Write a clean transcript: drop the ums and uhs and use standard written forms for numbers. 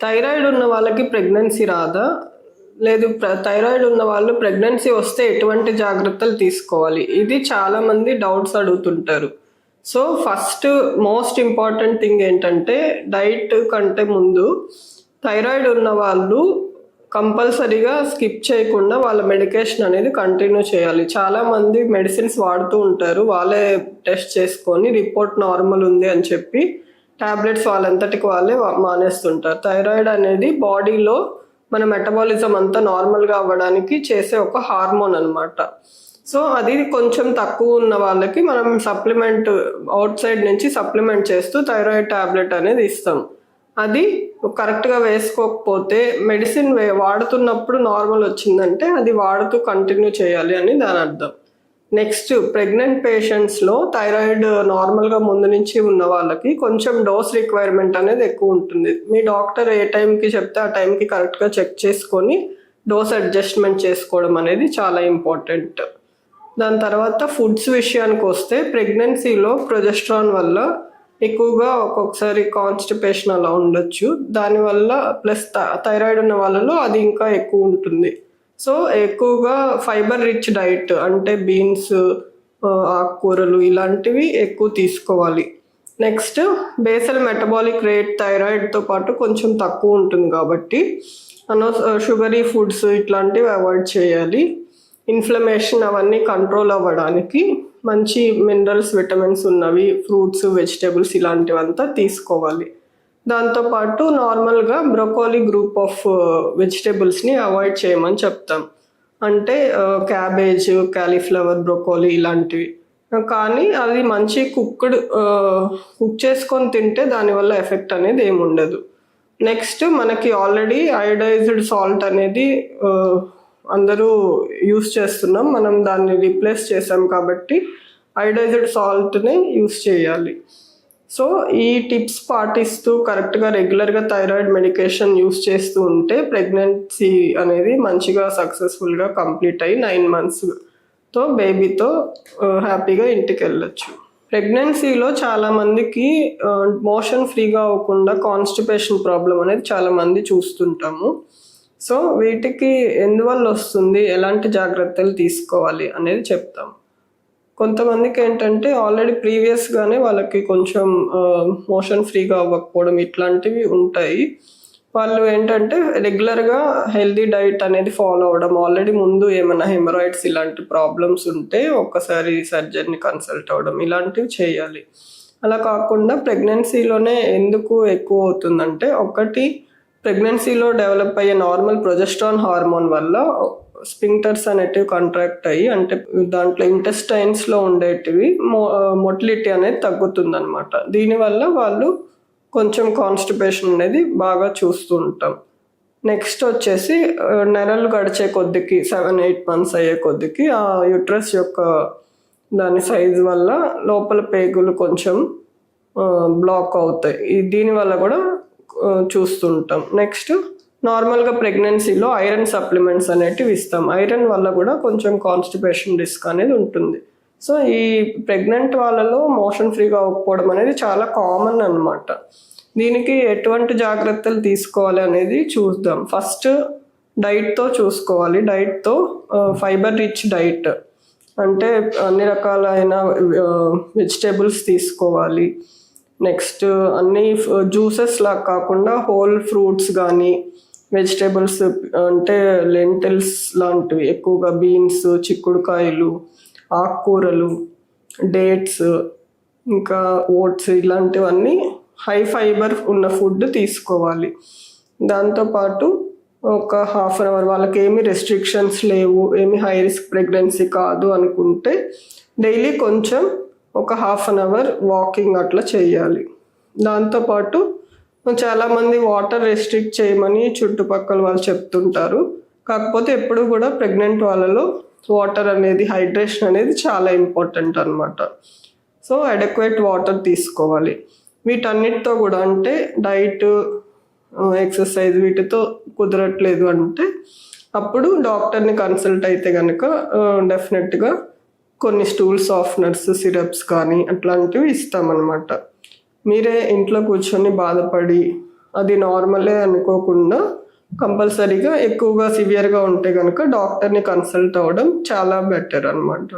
Thyroid ఉన్న వాళ్ళకి pregnancy రాదా? లేదు, థైరాయిడ్ ఉన్న వాళ్ళు ప్రెగ్నెన్సీ వస్తే ఎటువంటి జాగ్రత్తలు తీసుకోవాలి? ఇది చాలామంది డౌట్స్ అడుగుతుంటారు. So first most important thing ఏంటంటే, డైట్ కంటే ముందు థైరాయిడ్ ఉన్న వాళ్ళు కంపల్సరీగా స్కిప్ చేయకుండా వాళ్ళ మెడికేషన్ అనేది కంటిన్యూ చేయాలి. చాలామంది మెడిసిన్స్ వాడుతూ ఉంటారు, వాళ్ళే టెస్ట్ చేసుకొని రిపోర్ట్ నార్మల్ ఉంది అని చెప్పి టాబ్లెట్స్ వాళ్ళంతటికి వాళ్ళే మానేస్తుంటారు. థైరాయిడ్ అనేది బాడీలో మన మెటబాలిజం అంతా నార్మల్గా అవ్వడానికి చేసే ఒక హార్మోన్ అనమాట. సో అది కొంచెం తక్కువ ఉన్న వాళ్ళకి మనం సప్లిమెంట్ అవుట్ సైడ్ నుంచి సప్లిమెంట్ చేస్తూ థైరాయిడ్ టాబ్లెట్ అనేది ఇస్తాం. అది కరెక్ట్గా వేసుకోకపోతే మెడిసిన్ వాడుతున్నప్పుడు నార్మల్ వచ్చిందంటే అది వాడుతూ కంటిన్యూ చేయాలి అని దాని అర్థం. నెక్స్ట్, ప్రెగ్నెంట్ పేషెంట్స్లో థైరాయిడ్ నార్మల్గా ముందు నుంచి ఉన్న వాళ్ళకి కొంచెం డోస్ రిక్వైర్మెంట్ అనేది ఎక్కువ ఉంటుంది. మీ డాక్టర్ ఏ టైంకి చెప్తే ఆ టైంకి కరెక్ట్గా చెక్ చేసుకొని డోస్ అడ్జస్ట్మెంట్ చేసుకోవడం అనేది చాలా ఇంపార్టెంట్. దాని తర్వాత ఫుడ్స్ విషయానికి వస్తే, ప్రెగ్నెన్సీలో ప్రొజెస్ట్రాన్ వల్ల ఎక్కువగా ఒక్కొక్కసారి కాన్స్టిపేషన్ అలా ఉండొచ్చు. దానివల్ల ప్లస్ థైరాయిడ్ ఉన్న వాళ్ళలో అది ఇంకా ఎక్కువ ఉంటుంది. సో ఎక్కువగా ఫైబర్ రిచ్ డైట్ అంటే బీన్స్, ఆకుకూరలు ఇలాంటివి ఎక్కువ తీసుకోవాలి. నెక్స్ట్, బేసల్ మెటబాలిక్ రేట్ థైరాయిడ్తో పాటు కొంచెం తక్కువ ఉంటుంది కాబట్టి షుగరీ ఫుడ్స్ ఇట్లాంటివి అవాయిడ్ చేయాలి. ఇన్ఫ్లమేషన్ అవన్నీ కంట్రోల్ అవ్వడానికి మంచి మినరల్స్, విటమిన్స్ ఉన్నవి ఫ్రూట్స్, వెజిటేబుల్స్ ఇలాంటివంతా తీసుకోవాలి. దాంతోపాటు నార్మల్గా బ్రొకోలీ గ్రూప్ ఆఫ్ వెజిటేబుల్స్ని అవాయిడ్ చేయమని చెప్తాం. అంటే క్యాబేజ్, క్యాలీఫ్లవర్, బ్రొకోలీ ఇలాంటివి. కానీ అది మంచి కుక్ చేసుకొని తింటే దానివల్ల ఎఫెక్ట్ అనేది ఏమి ఉండదు. నెక్స్ట్, మనకి ఆల్రెడీ అయోడైజ్డ్ సాల్ట్ అనేది అందరూ యూస్ చేస్తున్నాం, మనం దాన్ని రీప్లేస్ చేసాం కాబట్టి అయోడైజ్డ్ సాల్ట్ని యూస్ చేయాలి. సో ఈ టిప్స్ పాటిస్తూ కరెక్ట్గా రెగ్యులర్గా థైరాయిడ్ మెడికేషన్ యూస్ చేస్తూ ఉంటే ప్రెగ్నెన్సీ అనేది మంచిగా సక్సెస్ఫుల్గా కంప్లీట్ అయ్యి 9 monthsతో బేబీతో హ్యాపీగా ఇంటికి వెళ్ళొచ్చు. ప్రెగ్నెన్సీలో చాలామందికి మోషన్ ఫ్రీగా అవ్వకుండా కాన్స్టిపేషన్ ప్రాబ్లం అనేది చాలామంది చూస్తుంటాము. సో వీటికి ఎందువల్ల వస్తుంది, ఎలాంటి జాగ్రత్తలు తీసుకోవాలి అనేది చెప్తాం. కొంతమందికి ఏంటంటే ఆల్రెడీ ప్రీవియస్గానే వాళ్ళకి కొంచెం మోషన్ ఫ్రీగా అవ్వకపోవడం ఇట్లాంటివి ఉంటాయి. వాళ్ళు ఏంటంటే రెగ్యులర్గా హెల్దీ డైట్ అనేది ఫాలో అవ్వడం, ఆల్రెడీ ముందు ఏమైనా హెమరాయిడ్స్ ఇలాంటి ప్రాబ్లమ్స్ ఉంటే ఒక్కసారి సర్జరీని కన్సల్ట్ అవ్వడం ఇలాంటివి చేయాలి. అలా కాకుండా ప్రెగ్నెన్సీలోనే ఎందుకు ఎక్కువ అవుతుందంటే, ఒకటి ప్రెగ్నెన్సీలో డెవలప్ అయ్యే నార్మల్ ప్రొజెస్ట్రాన్ హార్మోన్ వల్ల స్పింక్టర్స్ అనేటివి కాంట్రాక్ట్ అయ్యి, అంటే దాంట్లో ఇంటెస్టైన్స్లో ఉండేటివి మొటిలిటీ అనేది తగ్గుతుంది అనమాట. దీనివల్ల వాళ్ళు కొంచెం కాన్స్టిపేషన్ అనేది బాగా చూస్తూ ఉంటాం. నెక్స్ట్ వచ్చేసి నెలలు గడిచే కొద్దికి 7-8 months అయ్యే కొద్దికి ఆ యూట్రస్ యొక్క దాని సైజ్ వల్ల లోపల పేగులు కొంచెం బ్లాక్ అవుతాయి. దీనివల్ల కూడా చూస్తుంటాం. నెక్స్ట్, నార్మల్గా ప్రెగ్నెన్సీలో ఐరన్ సప్లిమెంట్స్ అనేటివి ఇస్తాం. ఐరన్ వల్ల కూడా కొంచెం కాన్స్టిపేషన్ రిస్క్ అనేది ఉంటుంది. సో ఈ ప్రెగ్నెంట్ వాళ్ళలో మోషన్ ఫ్రీగా అవ్వకపోవడం అనేది చాలా కామన్ అనమాట. దీనికి ఎటువంటి జాగ్రత్తలు తీసుకోవాలి అనేది చూద్దాం. ఫస్ట్, డైట్తో చూసుకోవాలి. డైట్తో ఫైబర్ రిచ్ డైట్ అంటే అన్ని రకాలైన వెజిటేబుల్స్ తీసుకోవాలి. నెక్స్ట్, అన్ని జ్యూసెస్ లాగా కాకుండా హోల్ ఫ్రూట్స్ కానీ వెజిటేబుల్స్ అంటే లెంటిల్స్ లాంటివి ఎక్కువగా, బీన్స్, చిక్కుడుకాయలు, ఆకుకూరలు, డేట్స్, ఇంకా ఓట్స్ ఇలాంటివన్నీ హై ఫైబర్ ఉన్న ఫుడ్ తీసుకోవాలి. దాంతోపాటు ఒక 1/2 hour వాళ్ళకి ఏమి రెస్ట్రిక్షన్స్ లేవు, ఏమి హై రిస్క్ ప్రెగ్నెన్సీ కాదు అనుకుంటే డైలీ కొంచెం ఒక 1/2 hour వాకింగ్ అట్లా చేయాలి. దాంతోపాటు చాలామంది వాటర్ రెస్ట్రిక్ట్ చేయమని చుట్టుపక్కల వాళ్ళు చెప్తుంటారు. కాకపోతే ఎప్పుడు కూడా ప్రెగ్నెంట్ వాళ్ళలో వాటర్ అనేది, హైడ్రేషన్ అనేది చాలా ఇంపార్టెంట్ అనమాట. సో అడెక్వేట్ వాటర్ తీసుకోవాలి. వీటన్నిటితో కూడా అంటే డైట్, ఎక్సర్సైజ్ వీటితో కుదరట్లేదు అంటే అప్పుడు డాక్టర్ని కన్సల్ట్ అయితే కనుక డెఫినెట్గా కొన్ని స్టూల్ సాఫ్ట్నర్స్, సిరప్స్ కానీ అట్లాంటివి ఇస్తామన్నమాట. మీరే ఇంట్లో కూర్చొని బాధపడి అది నార్మలే అనుకోకుండా కంపల్సరీగా ఎక్కువగా సివియర్గా ఉంటే కనుక డాక్టర్ని కన్సల్ట్ అవ్వడం చాలా బెటర్ అన్నమాట.